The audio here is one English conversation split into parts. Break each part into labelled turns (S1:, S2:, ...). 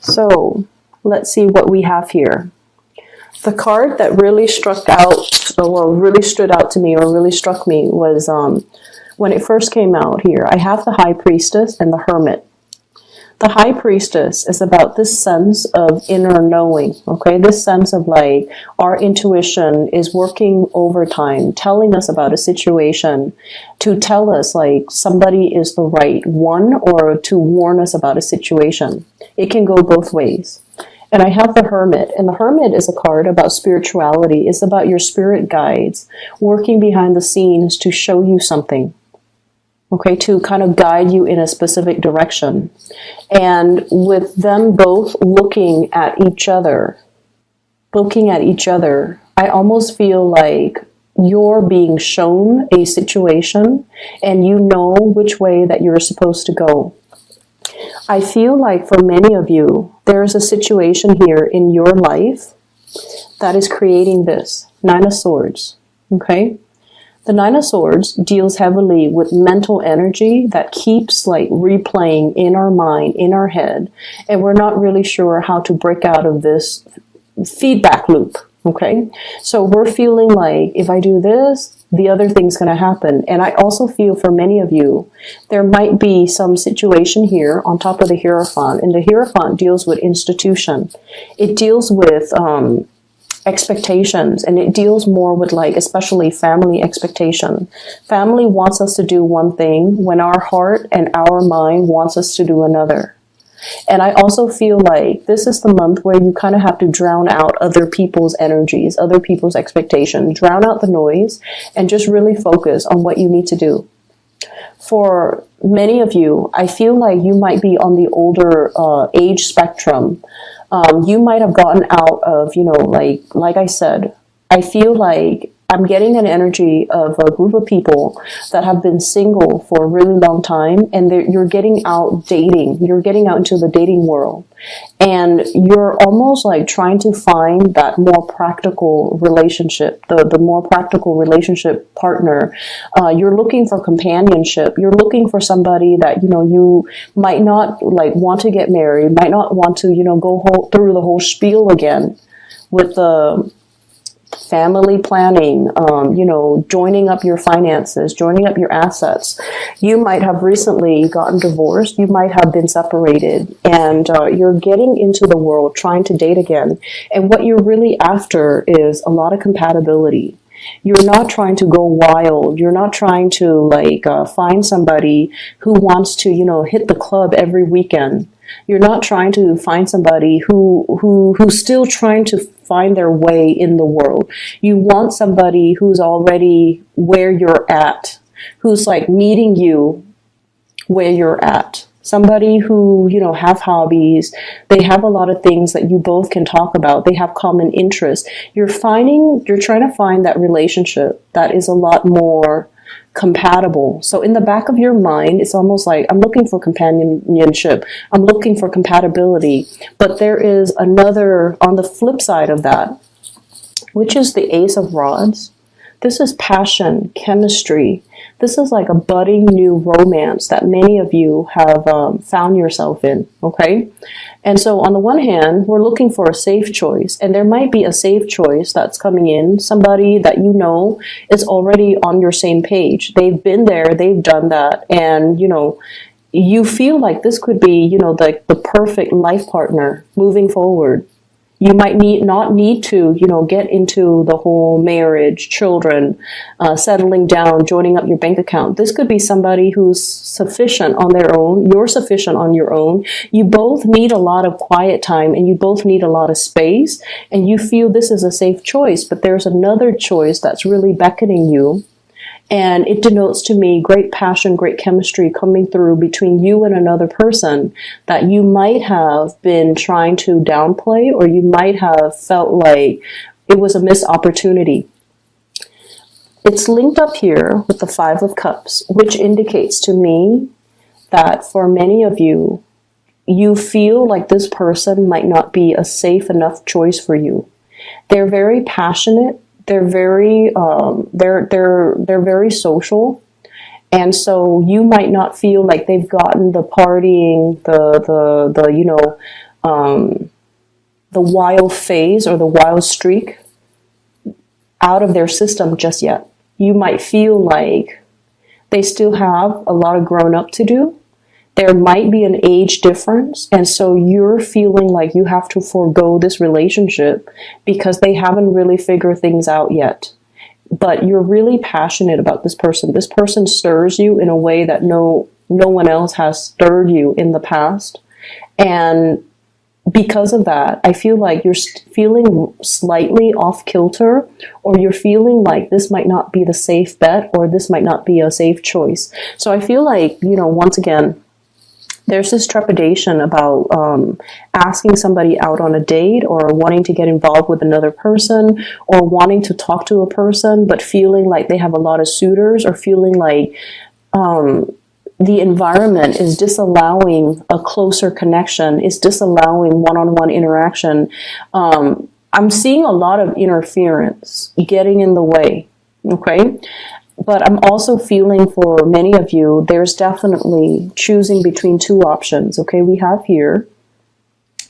S1: So let's see what we have here. The card that really struck out, or really stood out to me, or really struck me was when it first came out here. I have the High Priestess and the Hermit. The High Priestess is about this sense of inner knowing, okay? This sense of like our intuition is working overtime, telling us about a situation to tell us like somebody is the right one or to warn us about a situation. It can go both ways. And I have the Hermit, and the Hermit is a card about spirituality. It's about your spirit guides working behind the scenes to show you something. Okay, to kind of guide you in a specific direction. And with them both looking at each other, I almost feel like you're being shown a situation and you know which way that you're supposed to go. I feel like for many of you, there's a situation here in your life that is creating this. Nine of Swords, okay? The Nine of Swords deals heavily with mental energy that keeps like replaying in our mind, in our head, and we're not really sure how to break out of this feedback loop, okay? So we're feeling like if I do this, the other thing's going to happen. And I also feel for many of you, there might be some situation here on top of the Hierophant, and the Hierophant deals with institution. It deals with expectations, and it deals more with like especially family expectation. Family wants us to do one thing when our heart and our mind wants us to do another. And I also feel like this is the month where you kind of have to drown out other people's energies, other people's expectations, drown out the noise and just really focus on what you need to do. For many of you, I feel like you might be on the older age spectrum. You might have gotten out of, like I said, I feel like I'm getting an energy of a group of people that have been single for a really long time, and you're getting out dating. You're getting out into the dating world, and you're almost like trying to find that more practical relationship, the more practical relationship partner. You're looking for companionship. You're looking for somebody that, you might not like want to get married, might not want to, go through the whole spiel again with the family planning, joining up your finances, joining up your assets. You might have recently gotten divorced. You might have been separated, and you're getting into the world trying to date again. And what you're really after is a lot of compatibility. You're not trying to go wild. You're not trying to find somebody who wants to, hit the club every weekend. You're not trying to find somebody who's still trying to find their way in the world. You want somebody who's already where you're at, who's like meeting you where you're at. Somebody who, have hobbies. They have a lot of things that you both can talk about. They have common interests. You're trying to find that relationship that is a lot more compatible. So in the back of your mind, it's almost like I'm looking for companionship. I'm looking for compatibility. But there is another on the flip side of that, which is the Ace of Rods. This is passion, chemistry. This is like a budding new romance that many of you have found yourself in, okay? And so on the one hand, we're looking for a safe choice, and there might be a safe choice that's coming in, somebody that you know is already on your same page. They've been there, they've done that, and, you feel like this could be, the perfect life partner moving forward. You might not need to, get into the whole marriage, children, settling down, joining up your bank account. This could be somebody who's sufficient on their own. You're sufficient on your own. You both need a lot of quiet time, and you both need a lot of space, and you feel this is a safe choice, but there's another choice that's really beckoning you. And it denotes to me great passion, great chemistry coming through between you and another person that you might have been trying to downplay, or you might have felt like it was a missed opportunity. It's linked up here with the Five of Cups, which indicates to me that for many of you, you feel like this person might not be a safe enough choice for you. They're very passionate. They're very they're very social, and so you might not feel like they've gotten the partying, the the wild phase or the wild streak out of their system just yet. You might feel like they still have a lot of grown up to do. There might be an age difference, and so you're feeling like you have to forego this relationship because they haven't really figured things out yet. But you're really passionate about this person. This person stirs you in a way that no one else has stirred you in the past. And because of that, I feel like you're feeling slightly off kilter, or you're feeling like this might not be the safe bet, or this might not be a safe choice. So I feel like, once again, there's this trepidation about asking somebody out on a date, or wanting to get involved with another person, or wanting to talk to a person, but feeling like they have a lot of suitors, or feeling like the environment is disallowing a closer connection, is disallowing one-on-one interaction. I'm seeing a lot of interference getting in the way, okay? But I'm also feeling for many of you, there's definitely choosing between two options, okay? We have here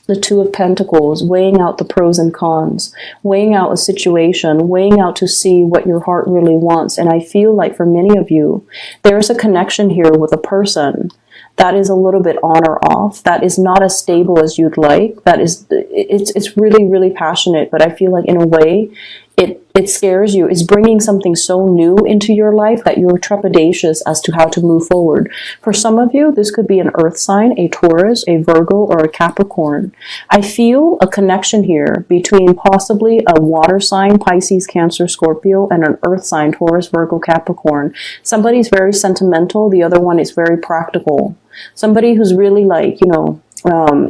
S1: the Two of Pentacles, weighing out the pros and cons, weighing out a situation, weighing out to see what your heart really wants. And I feel like for many of you, there's a connection here with a person that is a little bit on or off, that is not as stable as you'd like, that is, it's really, really passionate, but I feel like in a way, it scares you. It's bringing something so new into your life that you're trepidatious as to how to move forward. For some of you, this could be an earth sign, a Taurus, a Virgo, or a Capricorn. I feel a connection here between possibly a water sign, Pisces, Cancer, Scorpio, and an earth sign, Taurus, Virgo, Capricorn. Somebody's very sentimental. The other one is very practical. Somebody who's really like,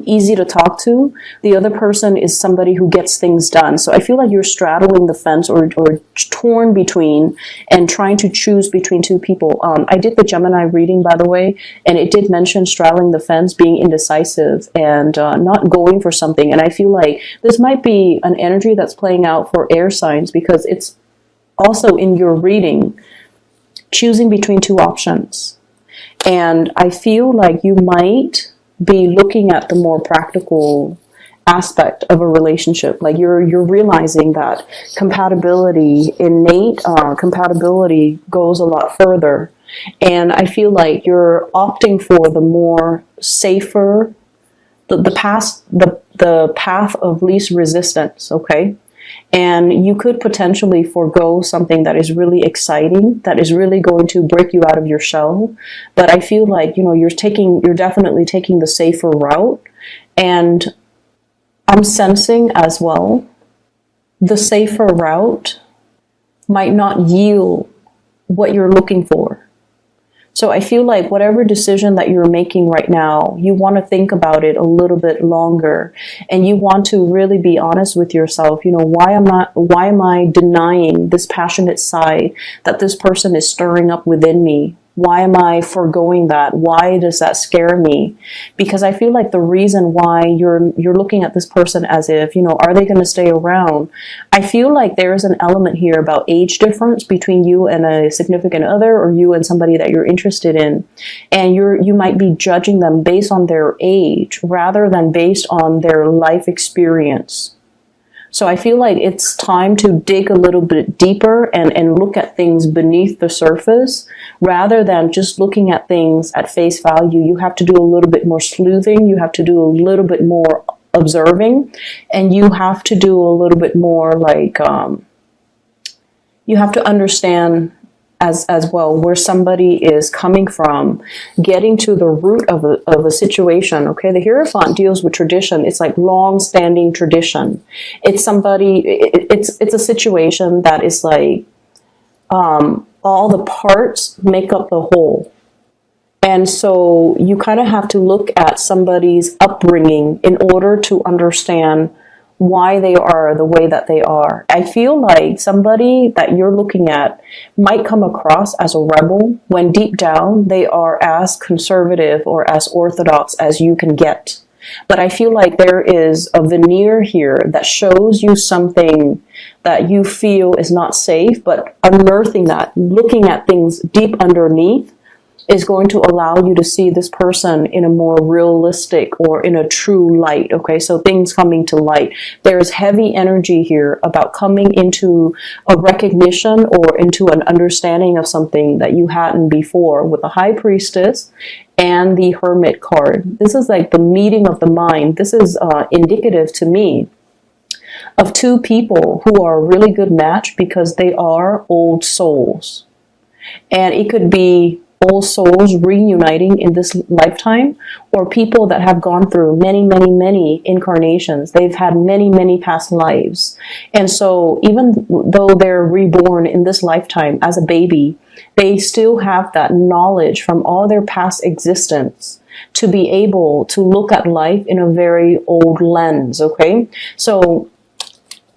S1: easy to talk to. The other person is somebody who gets things done. So I feel like you're straddling the fence or torn between and trying to choose between two people. I did the Gemini reading, by the way, and it did mention straddling the fence, being indecisive, and not going for something. And I feel like this might be an energy that's playing out for air signs, because it's also in your reading, choosing between two options. And I feel like you might be looking at the more practical aspect of a relationship. Like you're realizing that compatibility, innate compatibility goes a lot further. And I feel like you're opting for the more safer, the path of least resistance, okay? And you could potentially forego something that is really exciting, that is really going to break you out of your shell. But I feel like, you're definitely taking the safer route. And I'm sensing as well, the safer route might not yield what you're looking for. So I feel like whatever decision that you're making right now, you want to think about it a little bit longer, and you want to really be honest with yourself. Why am I denying this passionate side that this person is stirring up within me? Why am I foregoing that? Why does that scare me? Because I feel like the reason why you're looking at this person as if, are they going to stay around? I feel like there is an element here about age difference between you and a significant other, or you and somebody that you're interested in. And you might be judging them based on their age rather than based on their life experience. So I feel like it's time to dig a little bit deeper and look at things beneath the surface rather than just looking at things at face value. You have to do a little bit more sleuthing. You have to do a little bit more observing, and you have to do a little bit more like, you have to understand as well where somebody is coming from, getting to the root of a situation. Okay, the Hierophant deals with tradition. It's like long-standing tradition. It's it's a situation that is like all the parts make up the whole. And so you kind of have to look at somebody's upbringing in order to understand why they are the way that they are. I feel like somebody that you're looking at might come across as a rebel when deep down they are as conservative or as orthodox as you can get. But I feel like there is a veneer here that shows you something that you feel is not safe, but unearthing that, looking at things deep underneath, is going to allow you to see this person in a more realistic or in a true light. Okay, so things coming to light. There's heavy energy here about coming into a recognition or into an understanding of something that you hadn't before, with the High Priestess and the Hermit card. This is like the meeting of the mind. This is indicative to me of two people who are a really good match because they are old souls. And it could be old souls reuniting in this lifetime, or people that have gone through many incarnations. They've had many past lives. And so even though they're reborn in this lifetime as a baby, they still have that knowledge from all their past existence to be able to look at life in a very old lens, okay? So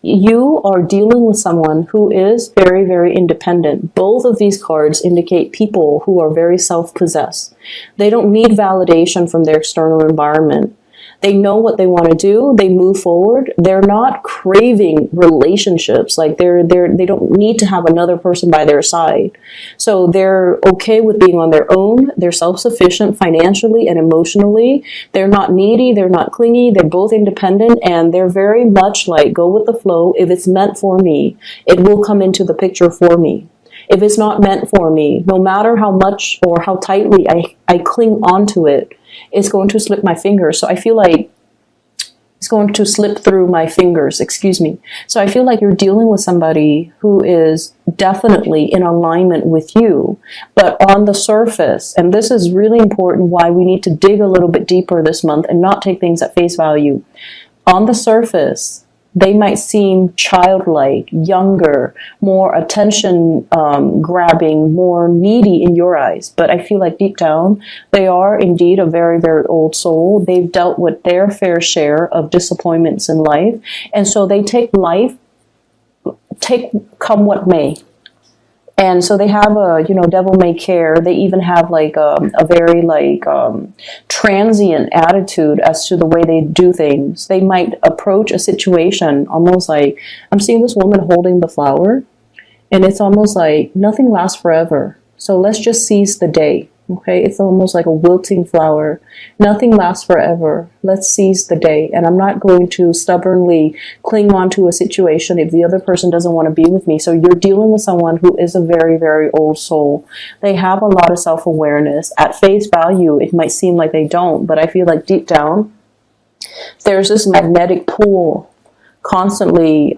S1: you are dealing with someone who is very independent. Both of these cards indicate people who are very self-possessed. They don't need validation from their external environment. They know what they want to do. They move forward. They're not craving relationships. Like they don't need to have another person by their side. So they're okay with being on their own. They're self-sufficient financially and emotionally. They're not needy. They're not clingy. They're both independent, and they're very much like, go with the flow. If it's meant for me, it will come into the picture for me. If it's not meant for me, no matter how much or how tightly I cling onto it, it's going to slip my fingers. So I feel like it's going to slip through my fingers, excuse me. So I feel like you're dealing with somebody who is definitely in alignment with you, but on the surface, and this is really important why we need to dig a little bit deeper this month and not take things at face value. On the surface, they might seem childlike, younger, more attention grabbing, more needy in your eyes. But I feel like deep down, they are indeed a very old soul. They've dealt with their fair share of disappointments in life. And so they take life, come what may. And so they have a, devil may care. They even have like a very transient attitude as to the way they do things. They might approach a situation almost like, I'm seeing this woman holding the flower, and it's almost like nothing lasts forever. So let's just seize the day. Okay, it's almost like a wilting flower. Nothing lasts forever. Let's seize the day. And I'm not going to stubbornly cling on to a situation if the other person doesn't want to be with me. So you're dealing with someone who is a very old soul. They have a lot of self-awareness. At face value, it might seem like they don't, but I feel like deep down, there's this magnetic pull constantly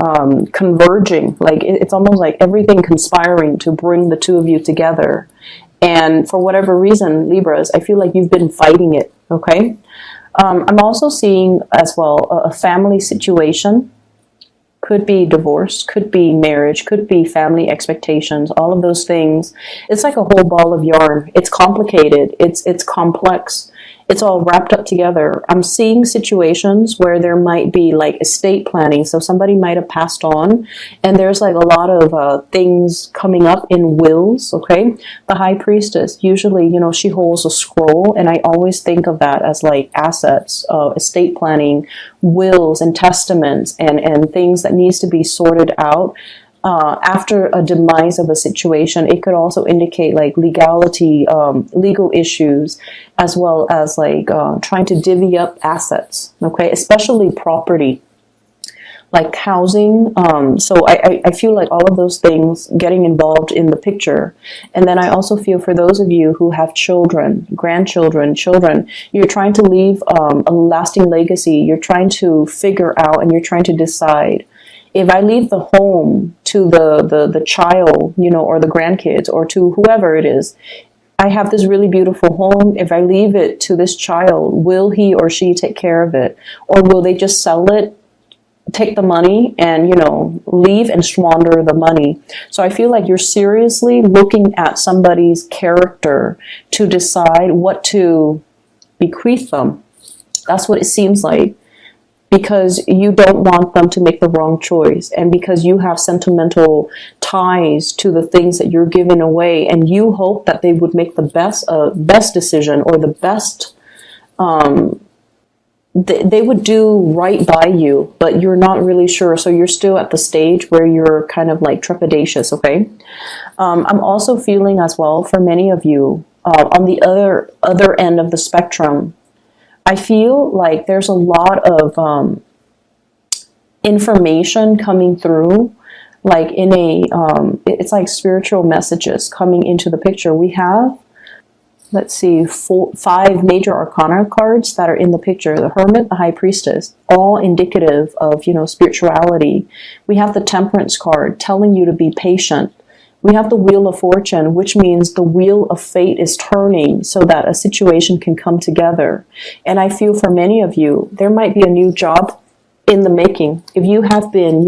S1: converging. Like it's almost like everything conspiring to bring the two of you together. And for whatever reason, Libras, I feel like you've been fighting it, okay? I'm also seeing as well a family situation. Could be divorce, could be marriage, could be family expectations, all of those things. It's like a whole ball of yarn. It's complicated. It's complex. It's all wrapped up together. I'm seeing situations where there might be like estate planning. So somebody might have passed on, and there's like a lot of things coming up in wills, okay? The High Priestess, usually, she holds a scroll, and I always think of that as like assets, estate planning, wills and testaments, and things that needs to be sorted out. After a demise of a situation, it could also indicate like legality, legal issues, as well as like trying to divvy up assets, okay, especially property, like housing. So I feel like all of those things getting involved in the picture. And then I also feel for those of you who have children, grandchildren, children, you're trying to leave a lasting legacy. You're trying to figure out and you're trying to decide, if I leave the home to the child, or the grandkids, or to whoever it is, I have this really beautiful home. If I leave it to this child, will he or she take care of it? Or will they just sell it, take the money, and, leave and squander the money? So I feel like you're seriously looking at somebody's character to decide what to bequeath them. That's what it seems like. Because you don't want them to make the wrong choice, and because you have sentimental ties to the things that you're giving away, and you hope that they would make the best decision, or the best, they would do right by you, but you're not really sure. So you're still at the stage where you're kind of like trepidatious, okay? I'm also feeling as well, for many of you, on the other end of the spectrum, I feel like there's a lot of information coming through, like in a, it's like spiritual messages coming into the picture. We have, let's see, 5 major arcana cards that are in the picture. The Hermit, the High Priestess, all indicative of, spirituality. We have the Temperance card telling you to be patient. We have the Wheel of Fortune, which means the wheel of fate is turning so that a situation can come together. And I feel for many of you, there might be a new job in the making. If you have been,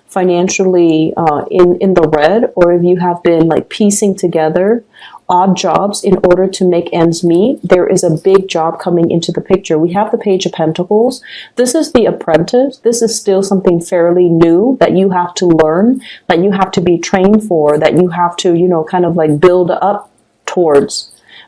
S1: financially in the red, or if you have been like piecing together odd jobs in order to make ends meet, there is a big job coming into the picture. We have the Page of Pentacles. This is the apprentice. This is still something fairly new that you have to learn, that you have to be trained for, that you have to, kind of like build up towards.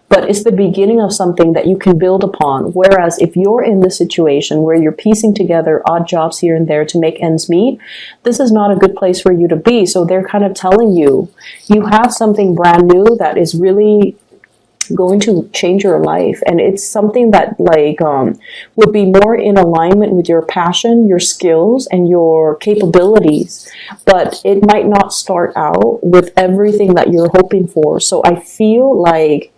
S1: But it's the beginning of something that you can build upon. Whereas if you're in this situation where you're piecing together odd jobs here and there to make ends meet, this is not a good place for you to be. So they're kind of telling you, you have something brand new that is really going to change your life. And it's something that would be more in alignment with your passion, your skills, and your capabilities. But it might not start out with everything that you're hoping for. So I feel like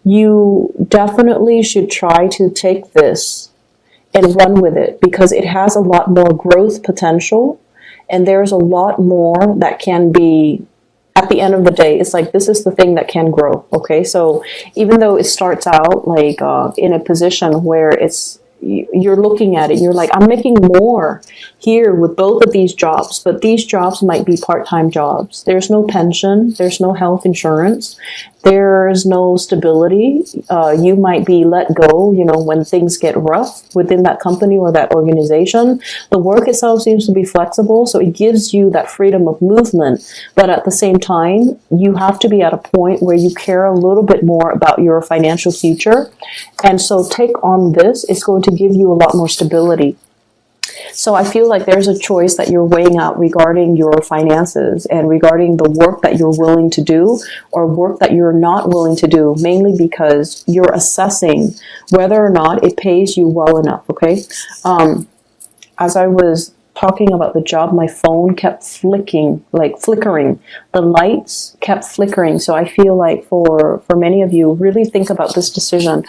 S1: you definitely should try to take this and run with it, because it has a lot more growth potential, and there's a lot more that can be, at the end of the day, it's like this is the thing that can grow. Okay, so even though it starts out like in a position where you're looking at it, you're like, I'm making more here with both of these jobs, but these jobs might be part-time jobs. There's no pension, there's no health insurance, there's no stability. You might be let go, when things get rough within that company or that organization. The work itself seems to be flexible, so it gives you that freedom of movement. But at the same time, you have to be at a point where you care a little bit more about your financial future. And so take on this. It's going to give you a lot more stability. So I feel like there's a choice that you're weighing out regarding your finances and regarding the work that you're willing to do or work that you're not willing to do, mainly because you're assessing whether or not it pays you well enough, okay? As I was talking about the job, my phone kept flickering. The lights kept flickering. So I feel like for many of you, really think about this decision.